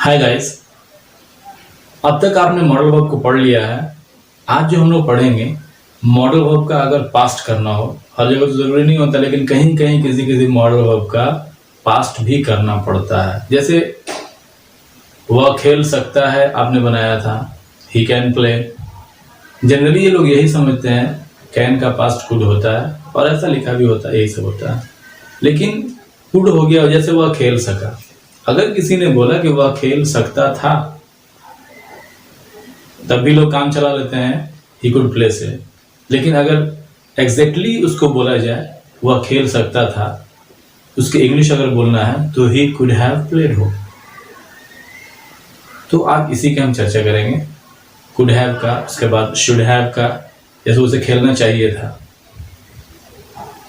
Hi guys. अब तक आपने मॉडल वर्ब को पढ़ लिया है। आज जो हम लोग पढ़ेंगे, मॉडल वर्ब का अगर पास्ट करना हो, हर जगह तो जरूरी नहीं होता, लेकिन कहीं कहीं किसी किसी मॉडल वर्ब का पास्ट भी करना पड़ता है। जैसे वह खेल सकता है, आपने बनाया था ही कैन प्ले। जनरली ये लोग यही समझते हैं कैन का पास्ट कुड होता है, और ऐसा लिखा भी होता है, यही सब होता है। लेकिन कुड हो गया, जैसे वह खेल सका। अगर किसी ने बोला कि वह खेल सकता था, तब भी लोग काम चला लेते हैं ही कुड प्ले से। लेकिन अगर एग्जैक्टली उसको बोला जाए वह खेल सकता था, उसके इंग्लिश अगर बोलना है तो ही कुड हैव प्लेड हो। तो आज इसी की हम चर्चा करेंगे, कुड हैव का, उसके बाद शुड हैव का। जैसे उसे खेलना चाहिए था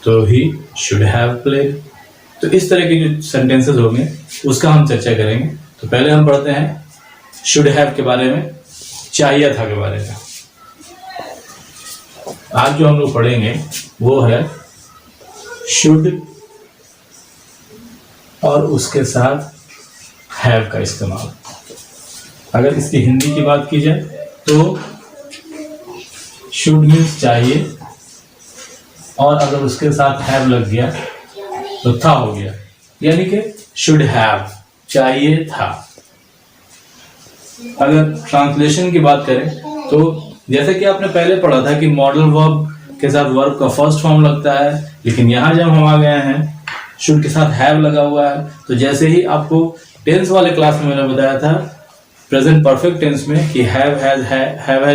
तो ही शुड हैव प्लेड। तो इस तरह के जो सेंटेंसेस होंगे उसका हम चर्चा करेंगे। तो पहले हम पढ़ते हैं शुड हैव के बारे में, चाहिए था के बारे में। आज जो हम लोग पढ़ेंगे वो है शुड और उसके साथ हैव का इस्तेमाल। अगर इसकी हिंदी की बात की जाए तो शुड मीन्स चाहिए, और अगर उसके साथ हैव लग गया तो था हो गया, यानी कि शुड हैव, चाहिए था। अगर ट्रांसलेशन की बात करें तो जैसे कि आपने पहले पढ़ा था कि मॉडल वर्ब के साथ वर्ब का फर्स्ट फॉर्म लगता है, लेकिन यहां जब हम आ गए हैं शुड के साथ हैव लगा हुआ है, तो जैसे ही आपको टेंस वाले क्लास में मैंने बताया था प्रेजेंट परफेक्ट टेंस में कि हैव हैज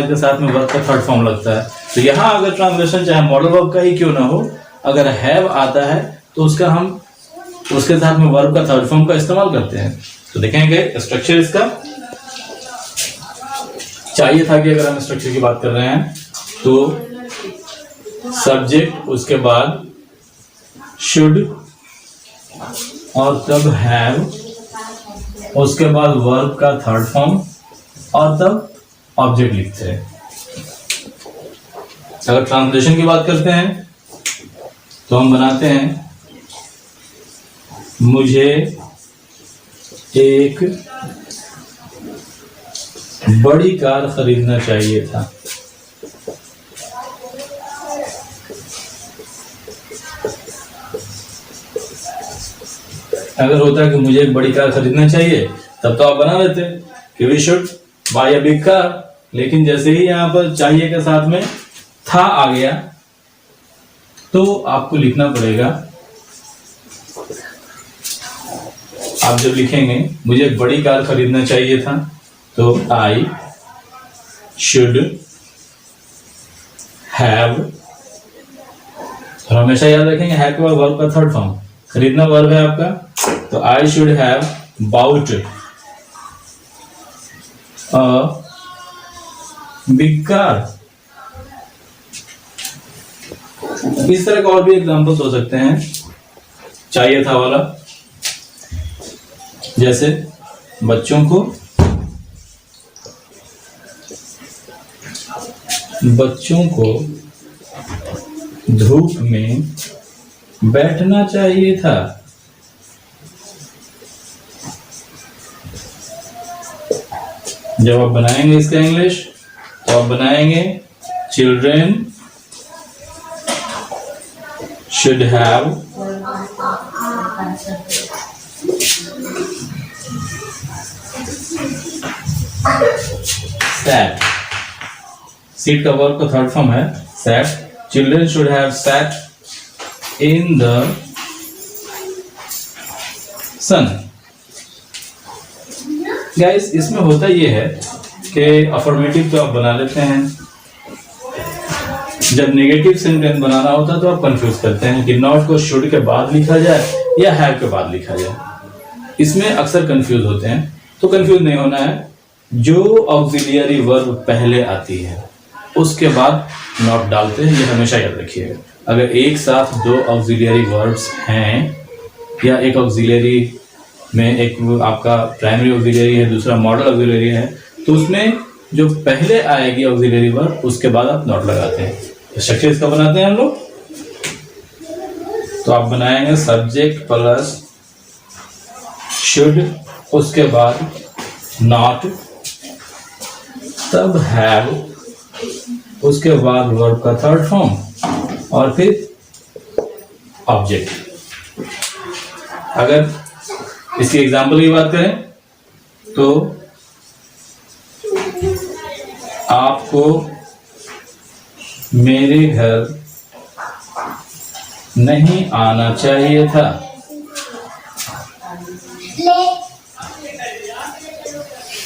के साथ में वर्ब का थर्ड फॉर्म लगता है। तो यहां अगर ट्रांसलेशन चाहे मॉडल वर्ब का ही क्यों ना हो, अगर हैव आता है तो उसका हम उसके साथ में वर्ब का थर्ड फॉर्म का इस्तेमाल करते हैं। तो देखेंगे स्ट्रक्चर इसका। चाहिए था कि अगर हम स्ट्रक्चर की बात कर रहे हैं तो सब्जेक्ट, उसके बाद शुड, और तब हैव, उसके बाद वर्ब का थर्ड फॉर्म, और तब ऑब्जेक्ट लिखते हैं। अगर ट्रांसलेशन की बात करते हैं तो हम बनाते हैं मुझे एक बड़ी कार खरीदना चाहिए था। अगर होता कि मुझे एक बड़ी कार खरीदना चाहिए, तब तो आप बना लेते कि we should buy a big car. लेकिन जैसे ही यहां पर चाहिए के साथ में था आ गया, तो आपको लिखना पड़ेगा। आप जब लिखेंगे मुझे एक बड़ी कार खरीदना चाहिए था, तो आई शुड हैव, और हमेशा याद रखेंगे हैव के बाद वर्ब का थर्ड फॉर्म। खरीदना वर्ब है आपका, तो I should have bought a big car. इस तरह का और भी एग्जांपल्स हो सकते हैं चाहिए था वाला। जैसे बच्चों को धूप में बैठना चाहिए था। जब आप बनाएंगे इसका इंग्लिश तो आप बनाएंगे children should have sat। Seat का वर्ब का थर्ड फॉर्म है sat। Children should have sat in the sun. Guys, इसमें होता यह है कि अफर्मेटिव तो आप बना लेते हैं, जब नेगेटिव सेंटेंस बनाना होता है तो आप कंफ्यूज करते हैं कि नॉट को शुड के बाद लिखा जाए या हैव के बाद लिखा जाए। इसमें अक्सर कंफ्यूज होते हैं, तो कंफ्यूज नहीं होना है। जो ऑक्सिलियरी वर्ब पहले आती है उसके बाद नॉट डालते हैं, ये हमेशा याद रखिएगा। अगर एक साथ दो ऑक्सिलियरी वर्ब्स हैं, या एक ऑक्सिलियरी में एक आपका प्राइमरी ऑक्सिलियरी है, दूसरा मॉडल ऑक्सिलियरी है, तो उसमें जो पहले आएगी ऑक्सिलियरी वर्ब उसके बाद आप नॉट लगाते हैं। स्ट्रक्चर इसका बनाते हैं हम लोग। तो आप बनाएंगे सब्जेक्ट प्लस शुड, उसके बाद नॉट, तब हैव, उसके बाद वर्ब का थर्ड फॉर्म और फिर ऑब्जेक्ट। अगर इसकी एग्जाम्पल की बात करें तो आपको मेरे घर नहीं आना चाहिए था।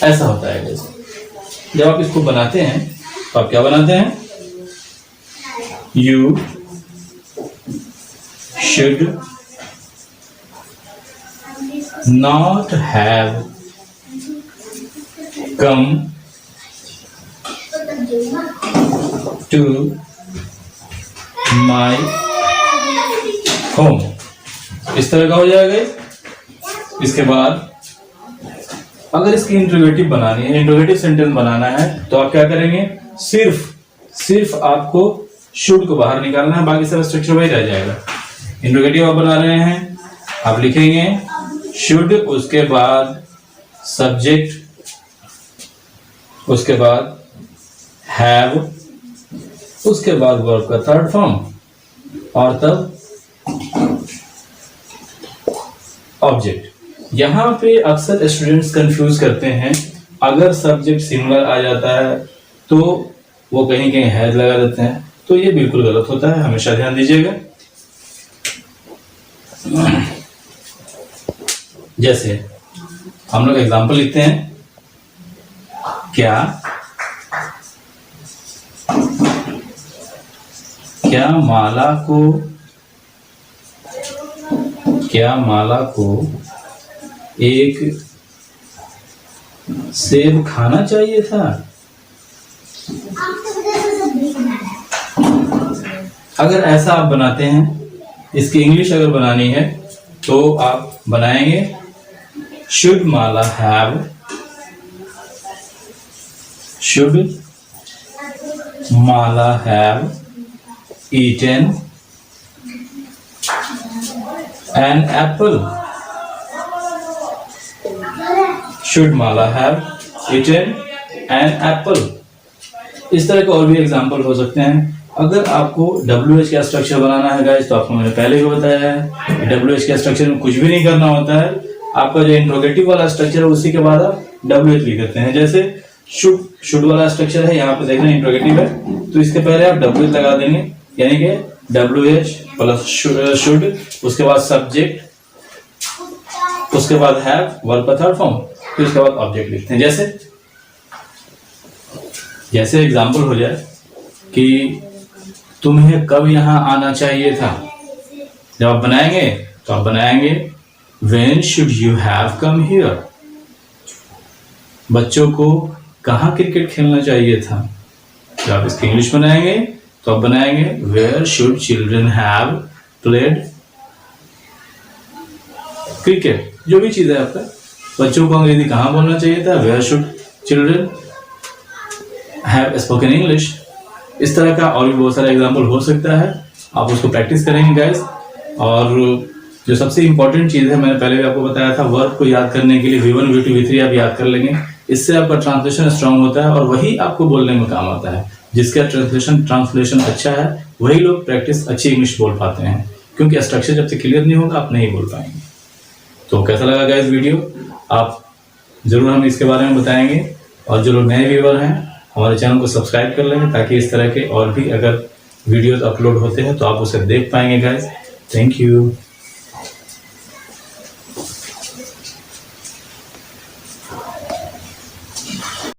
ऐसा होता है जैसे जब आप इसको बनाते हैं तो आप क्या बनाते हैं, you should not have come to my home. इस तरह का हो जाएगा। इसके बाद अगर इसकी इंट्रोगेटिव बनानी है, इंट्रोगेटिव सेंटेंस बनाना है तो आप क्या करेंगे, सिर्फ आपको शुड को बाहर निकालना है, बाकी सब स्ट्रक्चर वही रह जाएगा। इंट्रोगेटिव आप बना रहे हैं, आप लिखेंगे शुड, उसके बाद सब्जेक्ट, उसके बाद हैव, उसके बाद वर्ब का थर्ड फॉर्म और तब ऑब्जेक्ट। यहां पे अक्सर स्टूडेंट्स कंफ्यूज करते हैं, अगर सब्जेक्ट सिंगुलर आ जाता है तो वो कहीं कहीं हैज लगा देते हैं, तो ये बिल्कुल गलत होता है, हमेशा ध्यान दीजिएगा। जैसे हम लोग एग्जांपल लिखते हैं, क्या माला को एक सेब खाना चाहिए था। अगर ऐसा आप बनाते हैं, इसकी इंग्लिश अगर बनानी है तो आप बनाएंगे should Mala have eaten an apple. Should Mala have eaten an apple? इस तरह के और भी एग्जाम्पल हो सकते हैं। अगर आपको WH का स्ट्रक्चर बनाना है गाइस, तो आपको मैंने पहले भी बताया है कि WH के स्ट्रक्चर में कुछ भी नहीं करना होता है। आपका जो इंट्रोगेटिव वाला स्ट्रक्चर है उसी के बाद आप WH लिख देते हैं। जैसे शुड वाला स्ट्रक्चर है, यहाँ पे देखना इंट्रोगेटिव है, तो इसके पहले आप WH लगा देंगे, यानी कि WH प्लस शुड, उसके बाद सब्जेक्ट, उसके बाद हैव, वर्ब का थर्ड फॉर्म, फिर उसके बाद ऑब्जेक्ट लिखते हैं। जैसे एग्जाम्पल हो जाए कि तुम्हें कब यहां आना चाहिए था। जब आप बनाएंगे तो आप बनाएंगे when should you have come here. बच्चों को कहाँ क्रिकेट खेलना चाहिए था। जब आप इसकी इंग्लिश बनाएंगे तो आप बनाएंगे where should children have played cricket. जो भी चीज है आपका, बच्चों को अंग्रेजी कहाँ बोलना चाहिए था, where should children have spoken English. इस तरह का और भी बहुत सारा एग्जाम्पल हो सकता है, आप उसको प्रैक्टिस करेंगे गाइस। और जो सबसे इंपॉर्टेंट चीज़ है, मैंने पहले भी आपको बताया था, वर्ब को याद करने के लिए V1 V2 V3 आप याद कर लेंगे। इससे आपका ट्रांसलेशन स्ट्रांग होता है और वही आपको बोलने में काम आता है। जिसका ट्रांसलेशन अच्छा है वही लोग प्रैक्टिस अच्छी इंग्लिश बोल पाते हैं, क्योंकि स्ट्रक्चर जब तक क्लियर नहीं होगा आप नहीं बोल पाएंगे। तो कैसा लगा गाइस वीडियो, आप ज़रूर हम इसके बारे में बताएंगे। और जो लोग नए व्यूअर हैं हमारे चैनल को सब्सक्राइब कर लेंगे, ताकि इस तरह के और भी अगर वीडियोस अपलोड होते हैं तो आप उसे देख पाएंगे गाइस। Thank you.